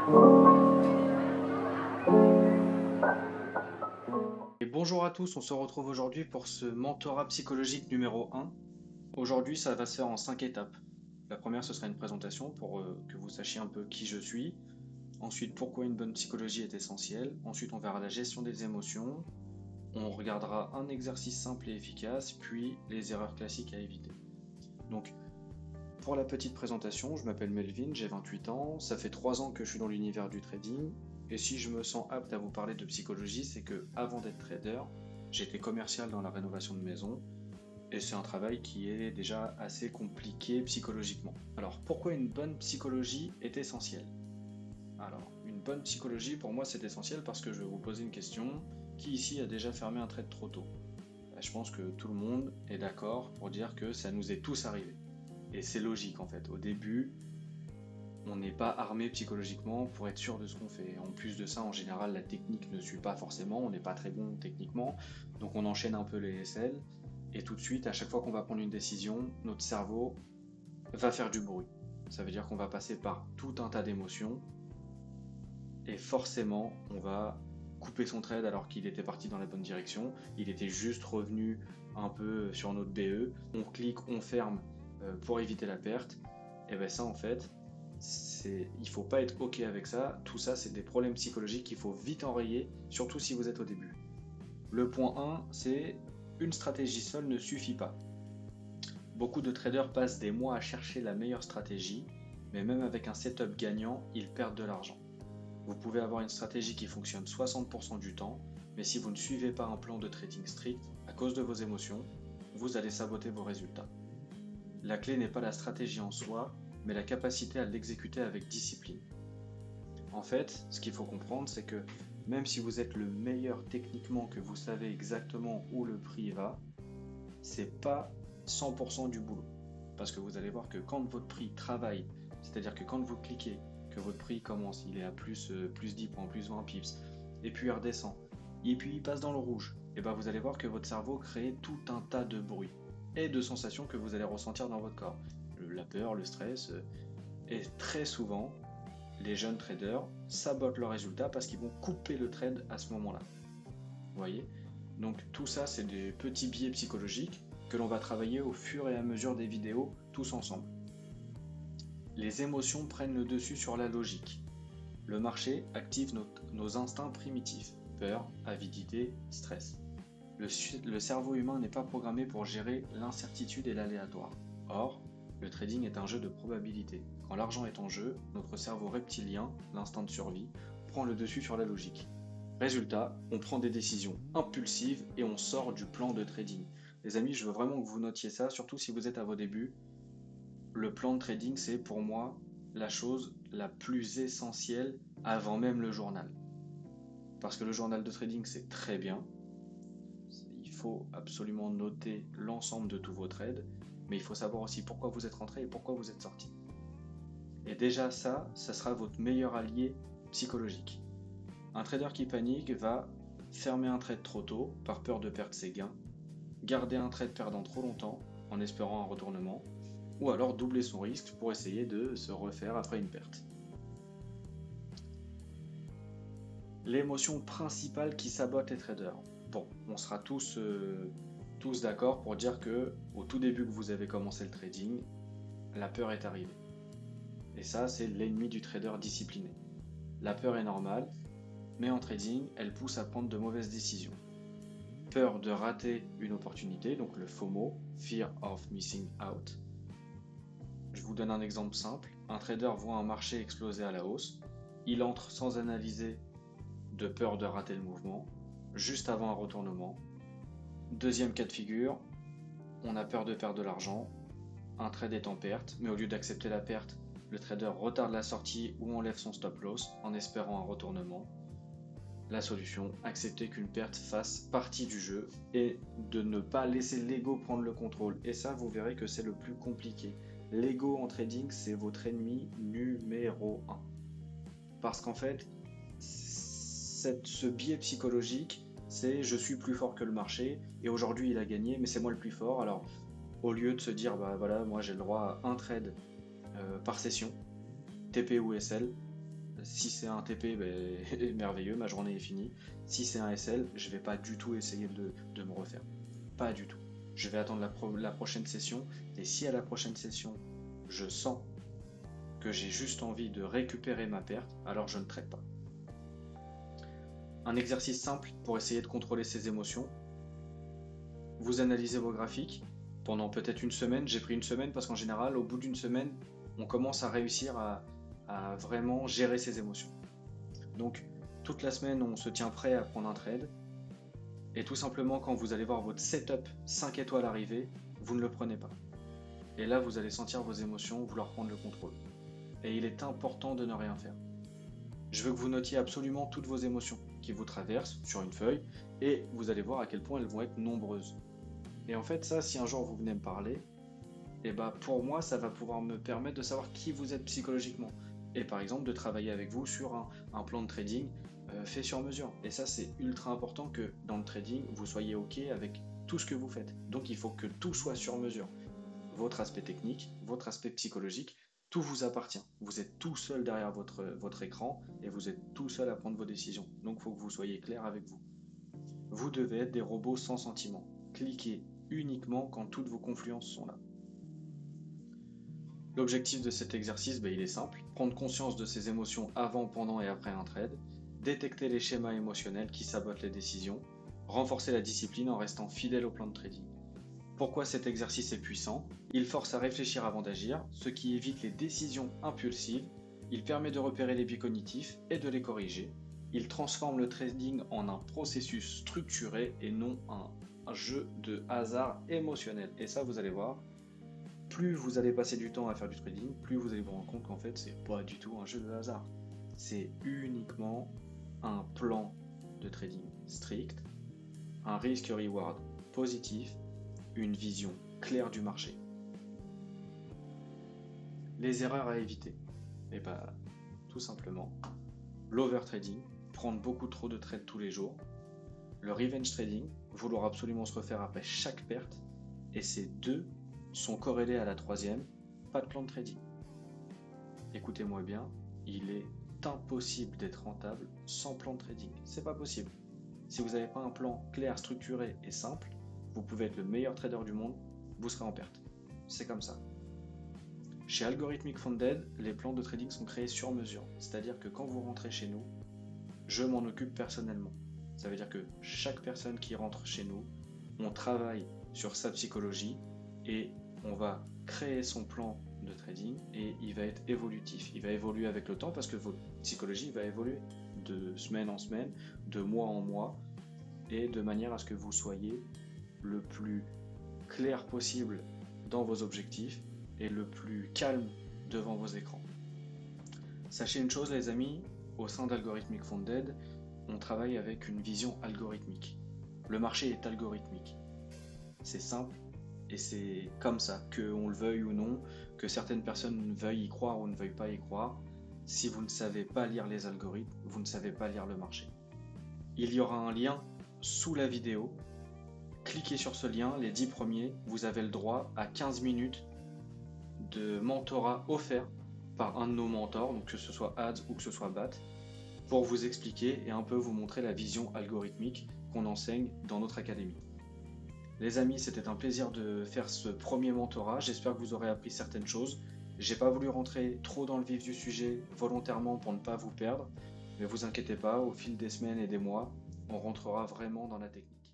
Et bonjour à tous, on se retrouve aujourd'hui pour ce mentorat psychologique numéro 1. Aujourd'hui, ça va se faire en 5 étapes. La première, ce sera une présentation pour que vous sachiez un peu qui je suis. Ensuite, pourquoi une bonne psychologie est essentielle. Ensuite, on verra la gestion des émotions. On regardera un exercice simple et efficace, puis les erreurs classiques à éviter. Donc, pour la petite présentation, je m'appelle Melvin, j'ai 28 ans, ça fait 3 ans que je suis dans l'univers du trading, et si je me sens apte à vous parler de psychologie, c'est que avant d'être trader, j'étais commercial dans la rénovation de maison, et c'est un travail qui est déjà assez compliqué psychologiquement. Alors, pourquoi une bonne psychologie est essentielle? Alors, une bonne psychologie, pour moi, c'est essentiel parce que je vais vous poser une question. Qui ici a déjà fermé un trade trop tôt? Je pense que tout le monde est d'accord pour dire que ça nous est tous arrivé. Et c'est logique en fait. Au début, on n'est pas armé psychologiquement pour être sûr de ce qu'on fait. En plus de ça, en général, la technique ne suit pas forcément, on n'est pas très bon techniquement, donc on enchaîne un peu les SL, et tout de suite, à chaque fois qu'on va prendre une décision, notre cerveau va faire du bruit. Ça veut dire qu'on va passer par tout un tas d'émotions, et forcément, on va couper son trade alors qu'il était parti dans la bonne direction, il était juste revenu un peu sur notre BE, on clique, on ferme pour éviter la perte, et bien ça en fait, il faut pas être ok avec ça, tout ça c'est des problèmes psychologiques qu'il faut vite enrayer, surtout si vous êtes au début. Le point 1, c'est une stratégie seule ne suffit pas. Beaucoup de traders passent des mois à chercher la meilleure stratégie, mais même avec un setup gagnant, ils perdent de l'argent. Vous pouvez avoir une stratégie qui fonctionne 60% du temps, mais si vous ne suivez pas un plan de trading strict, à cause de vos émotions, vous allez saboter vos résultats. La clé n'est pas la stratégie en soi, mais la capacité à l'exécuter avec discipline. En fait, ce qu'il faut comprendre, c'est que même si vous êtes le meilleur techniquement, que vous savez exactement où le prix va, c'est pas 100% du boulot. Parce que vous allez voir que quand votre prix travaille, c'est-à-dire que quand vous cliquez, que votre prix commence, il est à plus 10 points, plus 20 pips, et puis il redescend, et puis il passe dans le rouge, et bien vous allez voir que votre cerveau crée tout un tas de bruits et de sensations que vous allez ressentir dans votre corps. La peur, le stress, et très souvent, les jeunes traders sabotent leurs résultats parce qu'ils vont couper le trade à ce moment-là. Vous voyez? Donc tout ça, c'est des petits biais psychologiques que l'on va travailler au fur et à mesure des vidéos, tous ensemble. Les émotions prennent le dessus sur la logique. Le marché active nos instincts primitifs, peur, avidité, stress. Le cerveau humain n'est pas programmé pour gérer l'incertitude et l'aléatoire. Or, le trading est un jeu de probabilité. Quand l'argent est en jeu, notre cerveau reptilien, l'instinct de survie, prend le dessus sur la logique. Résultat, on prend des décisions impulsives et on sort du plan de trading. Les amis, je veux vraiment que vous notiez ça, surtout si vous êtes à vos débuts. Le plan de trading, c'est pour moi la chose la plus essentielle avant même le journal. Parce que le journal de trading, c'est très bien. Il faut absolument noter l'ensemble de tous vos trades, mais il faut savoir aussi pourquoi vous êtes rentré et pourquoi vous êtes sorti. Et déjà ça sera votre meilleur allié psychologique. Un trader qui panique va fermer un trade trop tôt par peur de perdre ses gains, garder un trade perdant trop longtemps en espérant un retournement, ou alors doubler son risque pour essayer de se refaire après une perte. L'émotion principale qui sabote les traders. Bon, on sera tous d'accord pour dire que au tout début que vous avez commencé le trading, la peur est arrivée. Et ça, c'est l'ennemi du trader discipliné. La peur est normale, mais en trading, elle pousse à prendre de mauvaises décisions. Peur de rater une opportunité, donc le FOMO, Fear of Missing Out. Je vous donne un exemple simple. Un trader voit un marché exploser à la hausse. Il entre sans analyser, de peur de rater le mouvement, juste avant un retournement. Deuxième cas de figure, on a peur de perdre de l'argent. Un trade est en perte, mais au lieu d'accepter la perte, le trader retarde la sortie ou enlève son stop loss en espérant un retournement. La solution, accepter qu'une perte fasse partie du jeu et de ne pas laisser l'ego prendre le contrôle. Et ça, vous verrez que c'est le plus compliqué. L'ego en trading, c'est votre ennemi numéro 1. Parce qu'en fait, ce biais psychologique, c'est je suis plus fort que le marché et aujourd'hui il a gagné, mais c'est moi le plus fort. Alors, au lieu de se dire, bah voilà, moi j'ai le droit à un trade par session, TP ou SL, Si c'est un TP, ben, merveilleux, ma journée est finie. Si c'est un SL, je vais pas du tout essayer de me refaire. Pas du tout. Je vais attendre la prochaine session. Et si à la prochaine session, je sens que j'ai juste envie de récupérer ma perte, alors je ne traite pas. Un exercice simple pour essayer de contrôler ses émotions. Vous analysez vos graphiques pendant peut-être une semaine. J'ai pris une semaine parce qu'en général, au bout d'une semaine, on commence à réussir à vraiment gérer ses émotions. Donc, toute la semaine, on se tient prêt à prendre un trade. Et tout simplement, quand vous allez voir votre setup 5 étoiles arriver, vous ne le prenez pas. Et là, vous allez sentir vos émotions, vouloir prendre le contrôle. Et il est important de ne rien faire. Je veux que vous notiez absolument toutes vos émotions qui vous traversent sur une feuille et vous allez voir à quel point elles vont être nombreuses. Et en fait, ça, si un jour vous venez me parler, et bah pour moi, ça va pouvoir me permettre de savoir qui vous êtes psychologiquement. Et par exemple, de travailler avec vous sur un plan de trading fait sur mesure. Et ça, c'est ultra important que dans le trading, vous soyez OK avec tout ce que vous faites. Donc, il faut que tout soit sur mesure. Votre aspect technique, votre aspect psychologique, tout vous appartient. Vous êtes tout seul derrière votre écran et vous êtes tout seul à prendre vos décisions. Donc, il faut que vous soyez clair avec vous. Vous devez être des robots sans sentiment. Cliquez uniquement quand toutes vos confluences sont là. L'objectif de cet exercice, il est simple. Prendre conscience de ses émotions avant, pendant et après un trade. Détecter les schémas émotionnels qui sabotent les décisions. Renforcer la discipline en restant fidèle au plan de trading. Pourquoi cet exercice est puissant? Il force à réfléchir avant d'agir, ce qui évite les décisions impulsives. Il permet de repérer les biais cognitifs et de les corriger. Il transforme le trading en un processus structuré et non un jeu de hasard émotionnel. Et ça, vous allez voir, plus vous allez passer du temps à faire du trading, plus vous allez vous rendre compte qu'en fait, c'est pas du tout un jeu de hasard. C'est uniquement un plan de trading strict, un risk-reward positif, une vision claire du marché. Les erreurs à éviter, et tout simplement, l'overtrading, prendre beaucoup trop de trades tous les jours, le revenge trading, vouloir absolument se refaire après chaque perte, et ces deux sont corrélés à la troisième, pas de plan de trading. Écoutez-moi bien, il est impossible d'être rentable sans plan de trading, c'est pas possible. Si vous n'avez pas un plan clair, structuré et simple, vous pouvez être le meilleur trader du monde, vous serez en perte. C'est comme ça. Chez Algorithmic Funded, les plans de trading sont créés sur mesure. C'est-à-dire que quand vous rentrez chez nous, je m'en occupe personnellement. Ça veut dire que chaque personne qui rentre chez nous, on travaille sur sa psychologie et on va créer son plan de trading et il va être évolutif. Il va évoluer avec le temps parce que votre psychologie va évoluer de semaine en semaine, de mois en mois et de manière à ce que vous soyez le plus clair possible dans vos objectifs et le plus calme devant vos écrans. Sachez une chose les amis, au sein d'Algorithmic Funded, on travaille avec une vision algorithmique. Le marché est algorithmique. C'est simple et c'est comme ça, qu'on le veuille ou non, que certaines personnes veuillent y croire ou ne veuillent pas y croire. Si vous ne savez pas lire les algorithmes, vous ne savez pas lire le marché. Il y aura un lien sous la vidéo. Cliquez sur ce lien, les 10 premiers, vous avez le droit à 15 minutes de mentorat offert par un de nos mentors, donc que ce soit Ads ou que ce soit BAT, pour vous expliquer et un peu vous montrer la vision algorithmique qu'on enseigne dans notre académie. Les amis, c'était un plaisir de faire ce premier mentorat, j'espère que vous aurez appris certaines choses. J'ai pas voulu rentrer trop dans le vif du sujet volontairement pour ne pas vous perdre, mais vous inquiétez pas, au fil des semaines et des mois, on rentrera vraiment dans la technique.